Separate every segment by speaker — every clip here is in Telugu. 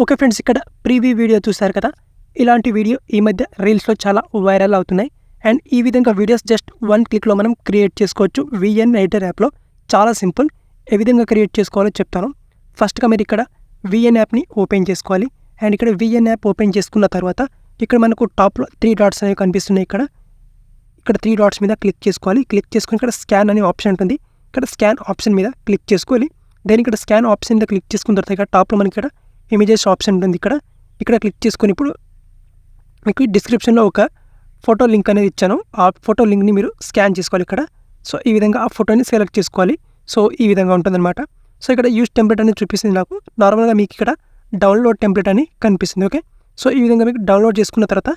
Speaker 1: ఓకే ఫ్రెండ్స్, ఇక్కడ ప్రీవ్యూ వీడియో చూశారు కదా. ఇలాంటి వీడియో ఈ మధ్య రీల్స్లో చాలా వైరల్ అవుతున్నాయి. అండ్ ఈ విధంగా వీడియోస్ జస్ట్ 1 క్లిక్లో మనం క్రియేట్ చేసుకోవచ్చు విఎన్ ఎడిటర్ యాప్లో. చాలా సింపుల్. ఏ విధంగా క్రియేట్ చేసుకోవాలో చెప్తాను. ఫస్ట్గా మీరు ఇక్కడ విఎన్ యాప్ని ఓపెన్ చేసుకోవాలి. అండ్ ఇక్కడ విఎన్ యాప్ ఓపెన్ చేసుకున్న తర్వాత ఇక్కడ మనకు టాప్లో 3 డాట్స్ అనేవి కనిపిస్తున్నాయి. ఇక్కడ 3 డాట్స్ మీద క్లిక్ చేసుకోవాలి. క్లిక్ చేసుకుని ఇక్కడ స్కాన్ అనే ఆప్షన్ ఉంటుంది. ఇక్కడ స్కాన్ ఆప్షన్ మీద క్లిక్ చేసుకోవాలి. దెన్ ఇక్కడ స్కాన్ ఆప్షన్ మీద క్లిక్ చేసుకున్న తర్వాత ఇక్కడ టాప్లో మనకి ఇక్కడ ఇమేజెస్ ఆప్షన్ ఉంటుంది. ఇక్కడ క్లిక్ చేసుకొని ఇప్పుడు మీకు డిస్క్రిప్షన్లో ఒక ఫోటో లింక్ అనేది ఇచ్చాను. ఆ ఫోటో లింక్ని మీరు స్కాన్ చేసుకోవాలి ఇక్కడ. సో ఈ విధంగా ఆ ఫోటోని సెలెక్ట్ చేసుకోవాలి. సో ఈ విధంగా ఉంటుందన్నమాట. సో ఇక్కడ యూజ్ టెంప్లెట్ అనేది చూపిస్తుంది నాకు. నార్మల్గా మీకు ఇక్కడ డౌన్లోడ్ టెంప్లెట్ అని కనిపిస్తుంది. ఓకే, సో ఈ విధంగా మీకు డౌన్లోడ్ చేసుకున్న తర్వాత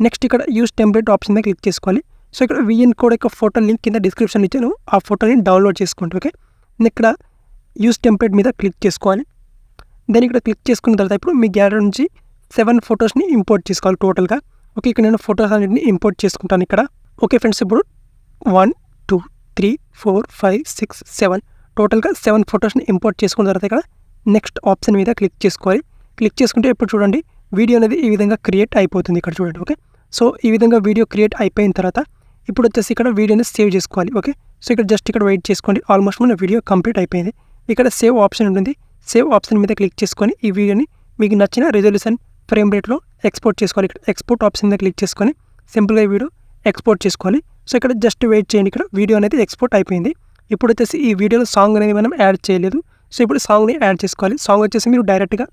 Speaker 1: నెక్స్ట్ ఇక్కడ యూజ్ టెంప్లెట్ ఆప్షన్ మీద క్లిక్ చేసుకోవాలి. సో ఇక్కడ విఎన్ కోడ్ యొక్క ఫోటో లింక్ కింద డిస్క్రిప్షన్ ఇచ్చాను. ఆ ఫోటోని డౌన్లోడ్ చేసుకోండి. ఓకే, ఇక్కడ యూజ్ టెంప్లెట్ మీద క్లిక్ చేసుకోవాలి. దెన్ ఇక్కడ క్లిక్ చేసుకున్న తర్వాత ఇప్పుడు మీ గ్యాలరీ నుంచి 7 ఫొటోస్ని ఇంపోర్ట్ చేసుకోవాలి టోటల్గా. ఓకే, ఇక్కడ నేను ఫొటోస్ అన్నింటిని ఇంపోర్ట్ చేసుకుంటాను ఇక్కడ. ఓకే ఫ్రెండ్స్, ఇప్పుడు 1 2 3 4 5 6 7 టోటల్గా 7 ఫొటోస్ని ఇంపోర్ట్ చేసుకున్న తర్వాత ఇక్కడ నెక్స్ట్ ఆప్షన్ మీద క్లిక్ చేసుకోవాలి. క్లిక్ చేసుకుంటే ఇప్పుడు చూడండి వీడియో అనేది ఈ విధంగా క్రియేట్ అయిపోతుంది. ఇక్కడ చూడండి. ఓకే, సో ఈ విధంగా వీడియో క్రియేట్ అయిపోయిన తర్వాత ఇప్పుడు వచ్చేసి ఇక్కడ వీడియోని సేవ్ చేసుకోవాలి. ఓకే, సో ఇక్కడ జస్ట్ ఇక్కడ వెయిట్ చేసుకోండి. ఆల్మోస్ట్ మన వీడియో కంప్లీట్ అయిపోయింది. ఇక్కడ సేవ్ ఆప్షన్ ఉంటుంది. సేవ్ ఆప్షన్ మీద క్లిక్ చేసుకొని ఈ వీడియోని మీకు నచ్చిన రెజల్యూషన్ ఫ్రేమ్ రేట్లో ఎక్స్పోర్ట్ చేసుకోవాలి. ఇక్కడ ఎక్స్పోర్ట్ ఆప్షన్ మీద క్లిక్ చేసుకొని సింపుల్గా ఈ వీడియో ఎక్స్పోర్ట్ చేసుకోవాలి. సో ఇక్కడ జస్ట్ వెయిట్ చేయండి. ఇక్కడ వీడియో అనేది ఎక్స్పోర్ట్ అయిపోయింది. ఇప్పుడు వచ్చేసి ఈ వీడియోలో సాంగ్ అనేది మనం యాడ్ చేయలేదు. సో ఇప్పుడు సాంగ్ని యాడ్ చేసుకోవాలి. సాంగ్ వచ్చేసి మీరు డైరెక్ట్గా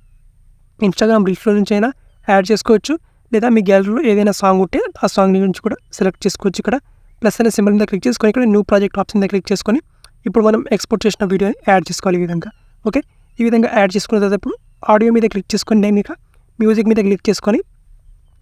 Speaker 1: ఇన్స్టాగ్రామ్ రీల్స్లో నుంచి అయినా యాడ్ చేసుకోవచ్చు, లేదా మీ గ్యాలరీలో ఏదైనా సాంగ్ ఉంటే ఆ సాంగ్ నుంచి కూడా సెలెక్ట్ చేసుకోవచ్చు. ఇక్కడ ప్లస్ అనే సింబల్ మీద క్లిక్ చేసుకొని ఇక్కడ న్యూ ప్రాజెక్ట్ ఆప్షన్ మీద క్లిక్ చేసుకొని ఇప్పుడు మనం ఎక్స్పోర్ట్ చేసిన వీడియోని యాడ్ చేసుకోవాలి ఈ విధంగా. ఓకే, ఈ విధంగా యాడ్ చేసుకున్న తర్వాత ఇప్పుడు ఆడియో మీద క్లిక్ చేసుకొని నేను ఇక మ్యూజిక్ మీద క్లిక్ చేసుకొని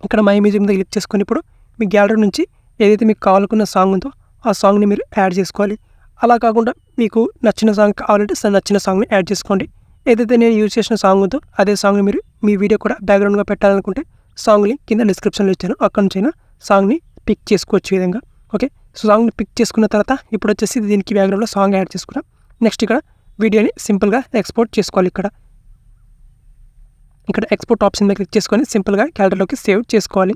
Speaker 1: ఇక్కడ మై మ్యూజిక్ మీద క్లిక్ చేసుకొని ఇప్పుడు మీ గ్యాలరీ నుంచి ఏదైతే మీకు కావాలనుకున్న సాంగ్ ఉందో ఆ సాంగ్ని మీరు యాడ్ చేసుకోవాలి. అలా కాకుండా మీకు నచ్చిన సాంగ్ కావాలంటే నచ్చిన సాంగ్ని యాడ్ చేసుకోండి. ఏదైతే నేను యూజ్ చేసిన సాంగ్ ఉందో అదే సాంగ్ని మీరు మీ వీడియో కూడా బ్యాక్గ్రౌండ్గా పెట్టాలనుకుంటే సాంగ్ లింక్ కింద డిస్క్రిప్షన్లో ఇచ్చాను. అక్కడ నుంచి అయినా సాంగ్ని పిక్ చేసుకోవచ్చు ఈ విధంగా. ఓకే, సో సాంగ్ని పిక్ చేసుకున్న తర్వాత ఇప్పుడు వచ్చేసి దీనికి బ్యాక్గ్రౌండ్లో సాంగ్ యాడ్ చేసుకున్నాం. నెక్స్ట్ ఇక్కడ వీడియోని సింపుల్గా ఎక్స్పోర్ట్ చేసుకోవాలి. ఇక్కడ ఎక్స్పోర్ట్ ఆప్షన్ మీద క్లిక్ చేసుకొని సింపుల్గా గ్యాలరీలోకి సేవ్ చేసుకోవాలి.